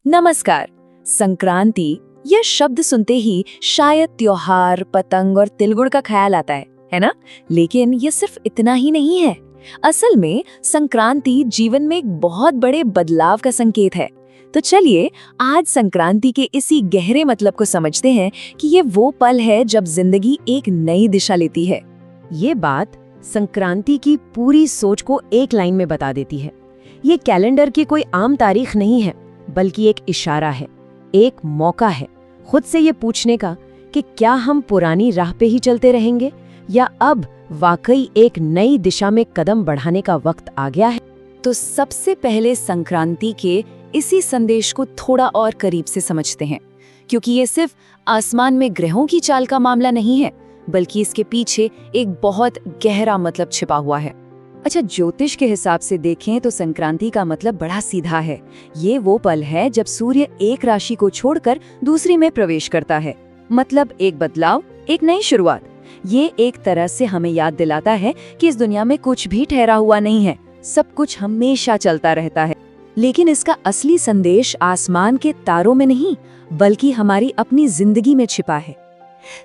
नमस्कार। संक्रांति यह शब्द सुनते ही शायद त्योहार, पतंग और तिलगुड़ का ख्याल आता है ना? लेकिन ये सिर्फ इतना ही नहीं है। असल में संक्रांति जीवन में एक बहुत बड़े बदलाव का संकेत है। तो चलिए आज संक्रांति के इसी गहरे मतलब को समझते हैं कि ये वो पल है जब जिंदगी एक नई दिशा लेती है। ये बात संक्रांति की पूरी सोच को एक लाइन में बता देती है। ये कैलेंडर की कोई आम तारीख नहीं है, बल्कि एक इशारा है, एक मौका है खुद से ये पूछने का कि क्या हम पुरानी राह पे ही चलते रहेंगे या अब वाकई एक नई दिशा में कदम बढ़ाने का वक्त आ गया है। तो सबसे पहले संक्रांति के इसी संदेश को थोड़ा और करीब से समझते हैं, क्योंकि ये सिर्फ आसमान में ग्रहों की चाल का मामला नहीं है, बल्कि इसके पीछे एक बहुत गहरा मतलब छिपा हुआ है। अच्छा, ज्योतिष के हिसाब से देखें तो संक्रांति का मतलब बड़ा सीधा है। ये वो पल है जब सूर्य एक राशि को छोड़कर दूसरी में प्रवेश करता है। मतलब एक बदलाव, एक नई शुरुआत। ये एक तरह से हमें याद दिलाता है कि इस दुनिया में कुछ भी ठहरा हुआ नहीं है, सब कुछ हमेशा चलता रहता है। लेकिन इसका असली संदेश आसमान के तारों में नहीं, बल्कि हमारी अपनी जिंदगी में छिपा है।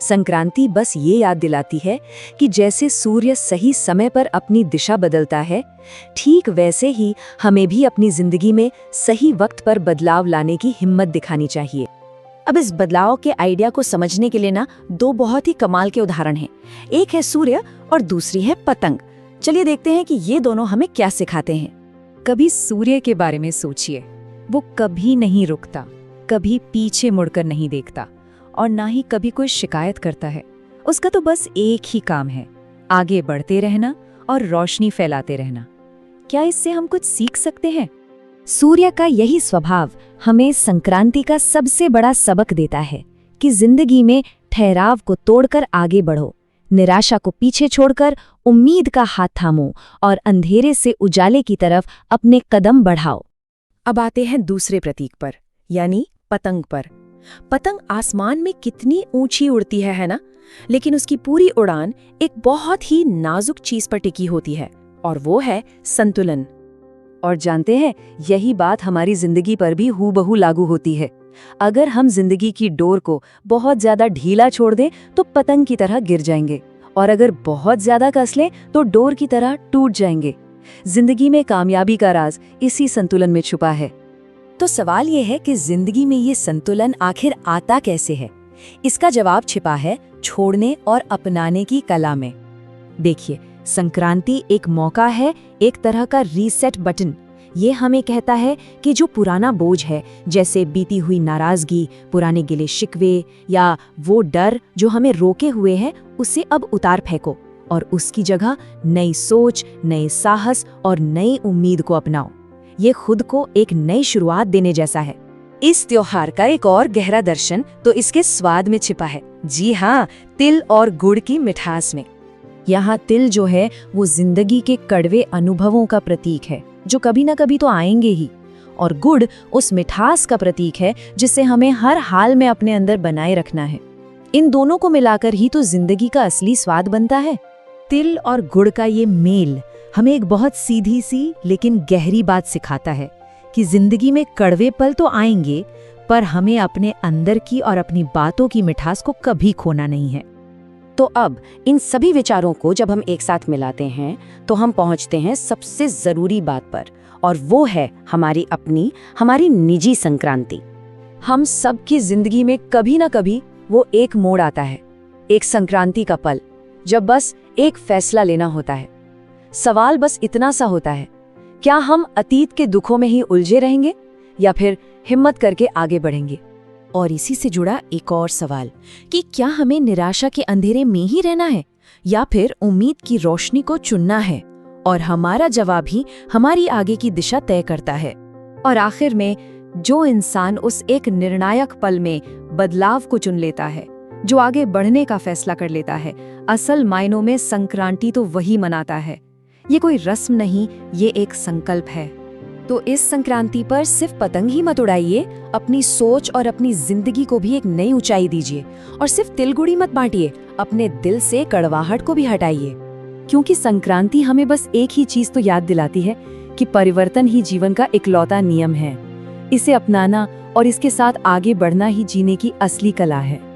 संक्रांति बस ये याद दिलाती है कि जैसे सूर्य सही समय पर अपनी दिशा बदलता है, ठीक वैसे ही हमें भी अपनी जिंदगी में सही वक्त पर बदलाव लाने की हिम्मत दिखानी चाहिए। अब इस बदलाव के आइडिया को समझने के लिए दो बहुत ही कमाल के उदाहरण हैं। एक है सूर्य और दूसरी है पतंग। चलिए देखते हैं कि ये दोनों हमें क्या सिखाते हैं। कभी सूर्य के बारे में सोचिए। वो कभी नहीं रुकता, कभी पीछे मुड़कर नहीं देखता और ना ही कभी कोई शिकायत करता है। उसका तो बस एक ही काम है, आगे बढ़ते रहना और रोशनी फैलाते रहना। क्या इससे हम कुछ सीख सकते हैं? सूर्य का यही स्वभाव हमें संक्रांति का सबसे बड़ा सबक देता है कि जिंदगी में ठहराव को तोड़कर आगे बढ़ो, निराशा को पीछे छोड़कर उम्मीद का हाथ थामो और अंधेरे से उजाले की तरफ अपने कदम बढ़ाओ। अब आते हैं दूसरे प्रतीक पर, यानी पतंग पर। पतंग आसमान में कितनी ऊंची उड़ती है ना? लेकिन उसकी पूरी उड़ान एक बहुत ही नाजुक चीज पर टिकी होती है, और वो है संतुलन। और जानते हैं, यही बात हमारी जिंदगी पर भी हूबहू लागू होती है। अगर हम जिंदगी की डोर को बहुत ज्यादा ढीला छोड़ दें तो पतंग की तरह गिर जाएंगे, और अगर बहुत ज्यादा कस लें तो डोर की तरह टूट जाएंगे। जिंदगी में कामयाबी का राज इसी संतुलन में छुपा है। तो सवाल ये है कि जिंदगी में ये संतुलन आखिर आता कैसे है? इसका जवाब छिपा है छोड़ने और अपनाने की कला में। देखिए, संक्रांति एक मौका है, एक तरह का रीसेट बटन। ये हमें कहता है कि जो पुराना बोझ है, जैसे बीती हुई नाराजगी, पुराने गिले शिकवे या वो डर जो हमें रोके हुए हैं, उसे अब उतार फेंको और उसकी जगह नई सोच, नए साहस और नई उम्मीद को अपनाओ। ये खुद को एक नई शुरुआत देने जैसा है। इस त्योहार का एक और गहरा दर्शन तो इसके स्वाद में छिपा है। जी हाँ, तिल और गुड़ की मिठास में। यहाँ तिल जो है वो जिंदगी के कड़वे अनुभवों का प्रतीक है, जो कभी ना कभी तो आएंगे ही, और गुड़ उस मिठास का प्रतीक है जिसे हमें हर हाल में अपने अंदर बनाए रखना है। इन दोनों को मिलाकर ही तो जिंदगी का असली स्वाद बनता है। तिल और गुड़ का ये मेल हमें एक बहुत सीधी सी लेकिन गहरी बात सिखाता है कि जिंदगी में कड़वे पल तो आएंगे, पर हमें अपने अंदर की और अपनी बातों की मिठास को कभी खोना नहीं है। तो अब इन सभी विचारों को जब हम एक साथ मिलाते हैं तो हम पहुंचते हैं सबसे जरूरी बात पर, और वो है हमारी निजी संक्रांति। हम सबकी जिंदगी में कभी ना कभी वो एक मोड़ आता है, एक संक्रांति का पल, जब बस एक फैसला लेना होता है। सवाल बस इतना सा होता है, क्या हम अतीत के दुखों में ही उलझे रहेंगे या फिर हिम्मत करके आगे बढ़ेंगे? और इसी से जुड़ा एक और सवाल कि क्या हमें निराशा के अंधेरे में ही रहना है या फिर उम्मीद की रोशनी को चुनना है? और हमारा जवाब ही हमारी आगे की दिशा तय करता है। और आखिर में जो इंसान उस एक निर्णायक पल में बदलाव को चुन लेता है, जो आगे बढ़ने का फैसला कर लेता है, असल मायनों में संक्रांति तो वही मनाता है। ये कोई रस्म नहीं, ये एक संकल्प है। तो इस संक्रांति पर सिर्फ पतंग ही मत उड़ाइए, अपनी सोच और अपनी जिंदगी को भी एक नई ऊंचाई दीजिए। और सिर्फ तिलगुड़ी मत बांटिए, अपने दिल से कड़वाहट को भी हटाइए। क्योंकि संक्रांति हमें बस एक ही चीज तो याद दिलाती है कि परिवर्तन ही जीवन का इकलौता नियम है। इसे अपनाना और इसके साथ आगे बढ़ना ही जीने की असली कला है।